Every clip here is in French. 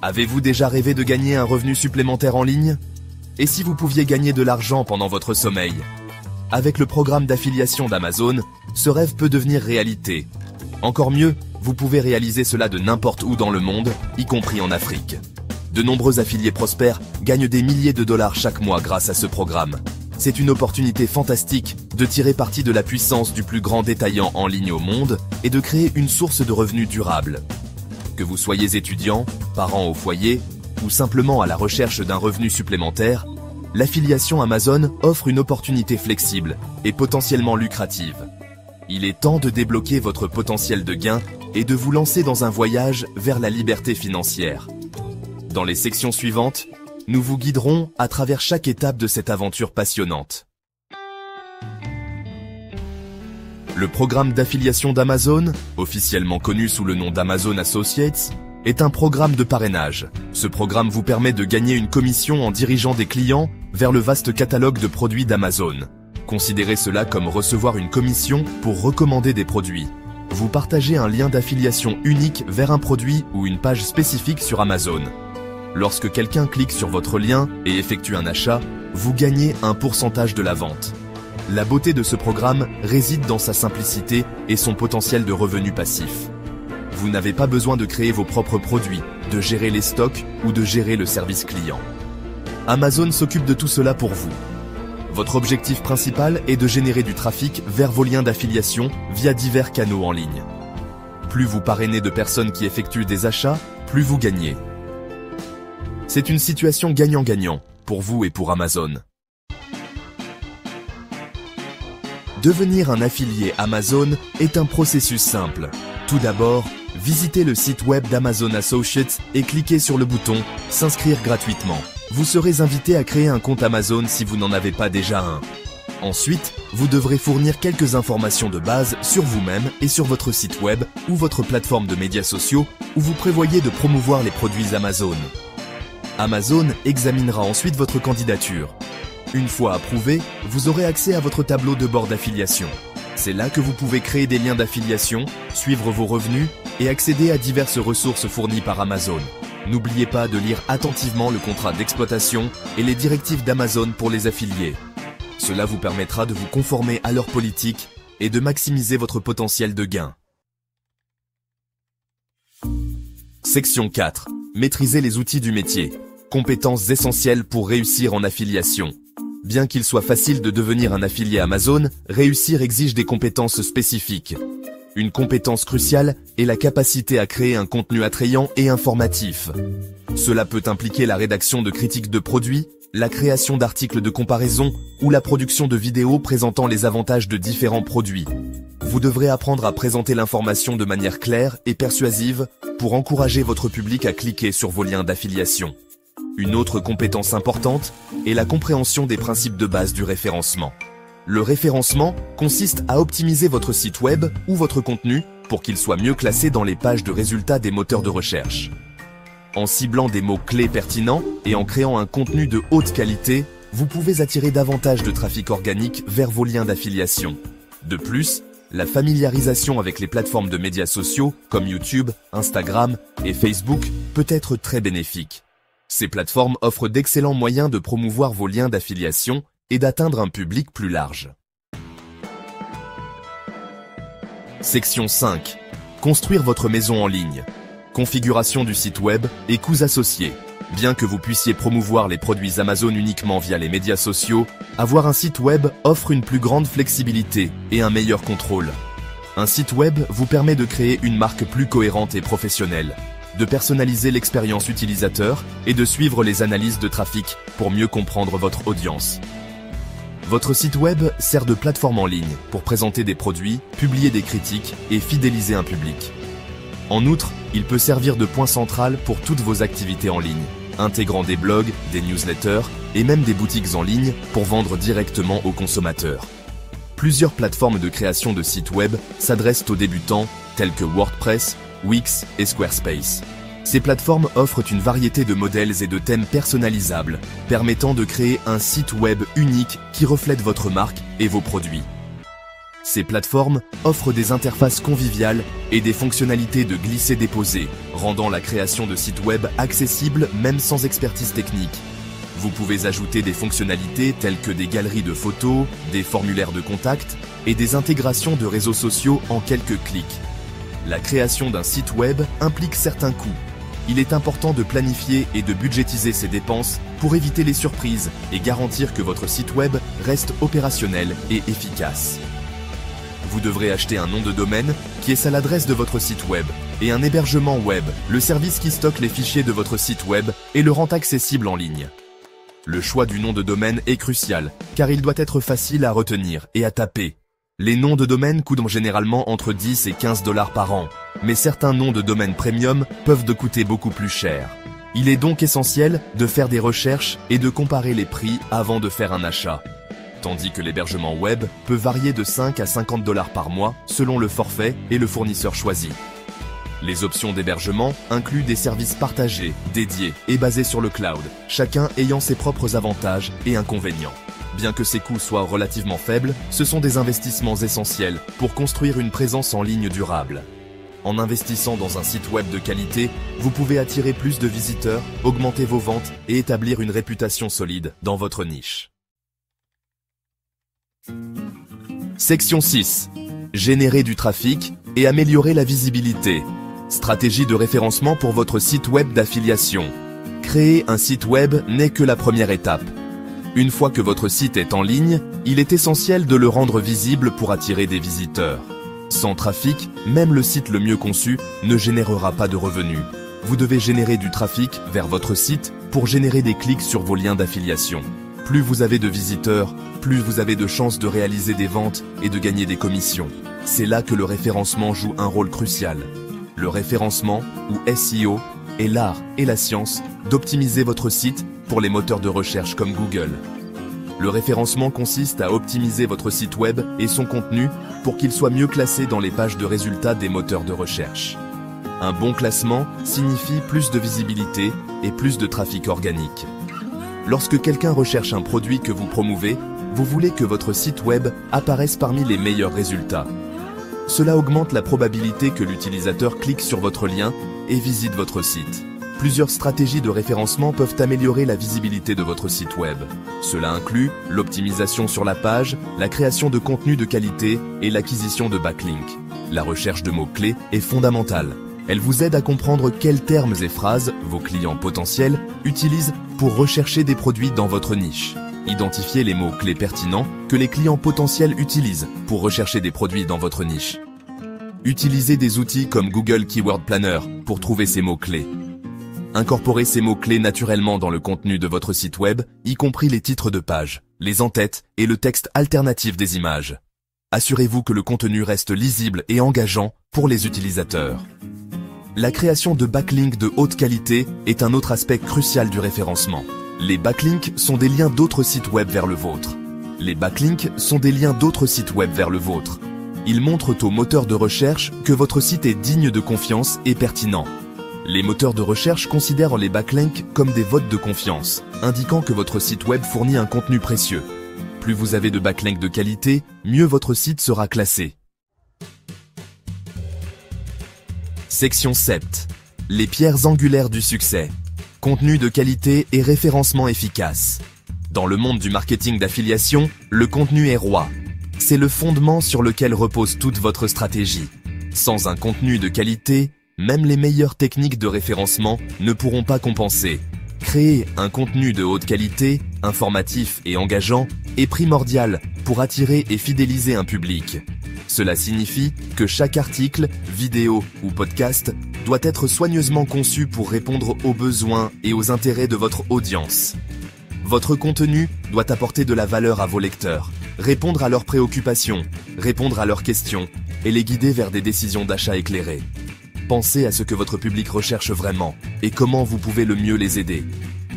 Avez-vous déjà rêvé de gagner un revenu supplémentaire en ligne? Et si vous pouviez gagner de l'argent pendant votre sommeil? Avec le programme d'affiliation d'Amazon, ce rêve peut devenir réalité. Encore mieux, vous pouvez réaliser cela de n'importe où dans le monde, y compris en Afrique. De nombreux affiliés prospères gagnent des milliers de dollars chaque mois grâce à ce programme. C'est une opportunité fantastique de tirer parti de la puissance du plus grand détaillant en ligne au monde et de créer une source de revenus durable. Que vous soyez étudiant, parent au foyer ou simplement à la recherche d'un revenu supplémentaire, l'affiliation Amazon offre une opportunité flexible et potentiellement lucrative. Il est temps de débloquer votre potentiel de gain et de vous lancer dans un voyage vers la liberté financière. Dans les sections suivantes, nous vous guiderons à travers chaque étape de cette aventure passionnante. Le programme d'affiliation d'Amazon, officiellement connu sous le nom d'Amazon Associates, est un programme de parrainage. Ce programme vous permet de gagner une commission en dirigeant des clients vers le vaste catalogue de produits d'Amazon. Considérez cela comme recevoir une commission pour recommander des produits. Vous partagez un lien d'affiliation unique vers un produit ou une page spécifique sur Amazon. Lorsque quelqu'un clique sur votre lien et effectue un achat, vous gagnez un pourcentage de la vente. La beauté de ce programme réside dans sa simplicité et son potentiel de revenus passifs. Vous n'avez pas besoin de créer vos propres produits, de gérer les stocks ou de gérer le service client. Amazon s'occupe de tout cela pour vous. Votre objectif principal est de générer du trafic vers vos liens d'affiliation via divers canaux en ligne. Plus vous parrainez de personnes qui effectuent des achats, plus vous gagnez. C'est une situation gagnant-gagnant pour vous et pour Amazon. Devenir un affilié Amazon est un processus simple. Tout d'abord, visitez le site web d'Amazon Associates et cliquez sur le bouton « S'inscrire gratuitement ». Vous serez invité à créer un compte Amazon si vous n'en avez pas déjà un. Ensuite, vous devrez fournir quelques informations de base sur vous-même et sur votre site web ou votre plateforme de médias sociaux où vous prévoyez de promouvoir les produits Amazon. Amazon examinera ensuite votre candidature. Une fois approuvé, vous aurez accès à votre tableau de bord d'affiliation. C'est là que vous pouvez créer des liens d'affiliation, suivre vos revenus et accéder à diverses ressources fournies par Amazon. N'oubliez pas de lire attentivement le contrat d'exploitation et les directives d'Amazon pour les affiliés. Cela vous permettra de vous conformer à leur politique et de maximiser votre potentiel de gain. Section 4. Maîtriser les outils du métier. Compétences essentielles pour réussir en affiliation. Bien qu'il soit facile de devenir un affilié Amazon, réussir exige des compétences spécifiques. Une compétence cruciale est la capacité à créer un contenu attrayant et informatif. Cela peut impliquer la rédaction de critiques de produits, la création d'articles de comparaison ou la production de vidéos présentant les avantages de différents produits. Vous devrez apprendre à présenter l'information de manière claire et persuasive pour encourager votre public à cliquer sur vos liens d'affiliation. Une autre compétence importante est la compréhension des principes de base du référencement. Le référencement consiste à optimiser votre site web ou votre contenu pour qu'il soit mieux classé dans les pages de résultats des moteurs de recherche. En ciblant des mots-clés pertinents et en créant un contenu de haute qualité, vous pouvez attirer davantage de trafic organique vers vos liens d'affiliation. De plus, la familiarisation avec les plateformes de médias sociaux comme YouTube, Instagram et Facebook peut être très bénéfique. Ces plateformes offrent d'excellents moyens de promouvoir vos liens d'affiliation et d'atteindre un public plus large. Section 5. Construire votre maison en ligne. Configuration du site web et coûts associés. Bien que vous puissiez promouvoir les produits Amazon uniquement via les médias sociaux, avoir un site web offre une plus grande flexibilité et un meilleur contrôle. Un site web vous permet de créer une marque plus cohérente et professionnelle, de personnaliser l'expérience utilisateur et de suivre les analyses de trafic pour mieux comprendre votre audience. Votre site web sert de plateforme en ligne pour présenter des produits, publier des critiques et fidéliser un public. En outre, il peut servir de point central pour toutes vos activités en ligne, intégrant des blogs, des newsletters et même des boutiques en ligne pour vendre directement aux consommateurs. Plusieurs plateformes de création de sites web s'adressent aux débutants tels que WordPress, Wix et Squarespace. Ces plateformes offrent une variété de modèles et de thèmes personnalisables, permettant de créer un site web unique qui reflète votre marque et vos produits. Ces plateformes offrent des interfaces conviviales et des fonctionnalités de glisser-déposer, rendant la création de sites web accessible même sans expertise technique. Vous pouvez ajouter des fonctionnalités telles que des galeries de photos, des formulaires de contact et des intégrations de réseaux sociaux en quelques clics. La création d'un site web implique certains coûts. Il est important de planifier et de budgétiser ces dépenses pour éviter les surprises et garantir que votre site web reste opérationnel et efficace. Vous devrez acheter un nom de domaine qui est à l'adresse de votre site web et un hébergement web, le service qui stocke les fichiers de votre site web et le rend accessible en ligne. Le choix du nom de domaine est crucial car il doit être facile à retenir et à taper. Les noms de domaine coûtent généralement entre 10 et 15 $ par an, mais certains noms de domaine premium peuvent coûter beaucoup plus cher. Il est donc essentiel de faire des recherches et de comparer les prix avant de faire un achat. Tandis que l'hébergement web peut varier de 5 à 50 $ par mois selon le forfait et le fournisseur choisi. Les options d'hébergement incluent des services partagés, dédiés et basés sur le cloud, chacun ayant ses propres avantages et inconvénients. Bien que ces coûts soient relativement faibles, ce sont des investissements essentiels pour construire une présence en ligne durable. En investissant dans un site web de qualité, vous pouvez attirer plus de visiteurs, augmenter vos ventes et établir une réputation solide dans votre niche. Section 6. Générer du trafic et améliorer la visibilité. Stratégie de référencement pour votre site web d'affiliation. Créer un site web n'est que la première étape. Une fois que votre site est en ligne, il est essentiel de le rendre visible pour attirer des visiteurs. Sans trafic, même le site le mieux conçu ne générera pas de revenus. Vous devez générer du trafic vers votre site pour générer des clics sur vos liens d'affiliation. Plus vous avez de visiteurs, plus vous avez de chances de réaliser des ventes et de gagner des commissions. C'est là que le référencement joue un rôle crucial. Le référencement, ou SEO, est l'art et la science d'optimiser votre site pour les moteurs de recherche comme Google. Le référencement consiste à optimiser votre site web et son contenu pour qu'il soit mieux classé dans les pages de résultats des moteurs de recherche. Un bon classement signifie plus de visibilité et plus de trafic organique. Lorsque quelqu'un recherche un produit que vous promouvez, vous voulez que votre site web apparaisse parmi les meilleurs résultats. Cela augmente la probabilité que l'utilisateur clique sur votre lien et visite votre site. Plusieurs stratégies de référencement peuvent améliorer la visibilité de votre site web. Cela inclut l'optimisation sur la page, la création de contenu de qualité et l'acquisition de backlinks. La recherche de mots-clés est fondamentale. Elle vous aide à comprendre quels termes et phrases vos clients potentiels utilisent pour rechercher des produits dans votre niche. Identifiez les mots-clés pertinents que les clients potentiels utilisent pour rechercher des produits dans votre niche. Utilisez des outils comme Google Keyword Planner pour trouver ces mots-clés. Incorporez ces mots-clés naturellement dans le contenu de votre site web, y compris les titres de page, les en-têtes et le texte alternatif des images. Assurez-vous que le contenu reste lisible et engageant pour les utilisateurs. La création de backlinks de haute qualité est un autre aspect crucial du référencement. Les backlinks sont des liens d'autres sites web vers le vôtre. Les backlinks sont des liens d'autres sites web vers le vôtre. Ils montrent aux moteurs de recherche que votre site est digne de confiance et pertinent. Les moteurs de recherche considèrent les backlinks comme des votes de confiance, indiquant que votre site web fournit un contenu précieux. Plus vous avez de backlinks de qualité, mieux votre site sera classé. Section 7. Les pierres angulaires du succès. Contenu de qualité et référencement efficace. Dans le monde du marketing d'affiliation, le contenu est roi. C'est le fondement sur lequel repose toute votre stratégie. Sans un contenu de qualité, même les meilleures techniques de référencement ne pourront pas compenser. Créer un contenu de haute qualité, informatif et engageant est primordial pour attirer et fidéliser un public. Cela signifie que chaque article, vidéo ou podcast doit être soigneusement conçu pour répondre aux besoins et aux intérêts de votre audience. Votre contenu doit apporter de la valeur à vos lecteurs, répondre à leurs préoccupations, répondre à leurs questions et les guider vers des décisions d'achat éclairées. Pensez à ce que votre public recherche vraiment et comment vous pouvez le mieux les aider.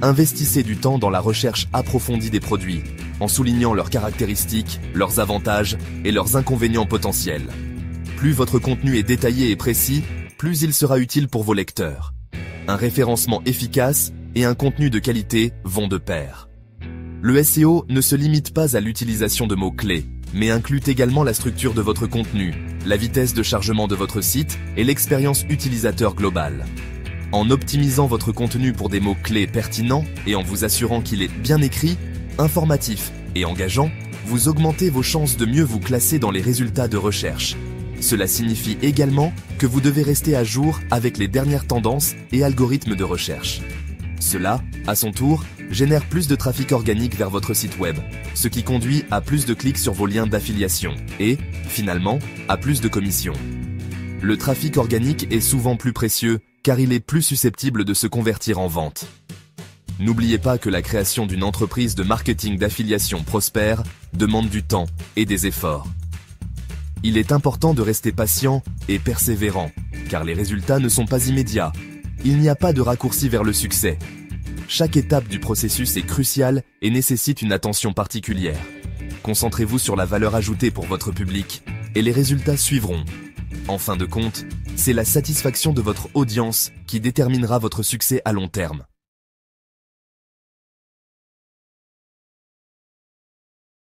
Investissez du temps dans la recherche approfondie des produits, en soulignant leurs caractéristiques, leurs avantages et leurs inconvénients potentiels. Plus votre contenu est détaillé et précis, plus il sera utile pour vos lecteurs. Un référencement efficace et un contenu de qualité vont de pair. Le SEO ne se limite pas à l'utilisation de mots-clés. mais inclut également la structure de votre contenu, la vitesse de chargement de votre site et l'expérience utilisateur globale. En optimisant votre contenu pour des mots-clés pertinents et en vous assurant qu'il est bien écrit, informatif et engageant, vous augmentez vos chances de mieux vous classer dans les résultats de recherche. Cela signifie également que vous devez rester à jour avec les dernières tendances et algorithmes de recherche. Cela, à son tour, génère plus de trafic organique vers votre site web, ce qui conduit à plus de clics sur vos liens d'affiliation et, finalement, à plus de commissions. Le trafic organique est souvent plus précieux car il est plus susceptible de se convertir en vente. N'oubliez pas que la création d'une entreprise de marketing d'affiliation prospère demande du temps et des efforts. Il est important de rester patient et persévérant, car les résultats ne sont pas immédiats. Il n'y a pas de raccourci vers le succès. Chaque étape du processus est cruciale et nécessite une attention particulière. Concentrez-vous sur la valeur ajoutée pour votre public, et les résultats suivront. En fin de compte, c'est la satisfaction de votre audience qui déterminera votre succès à long terme.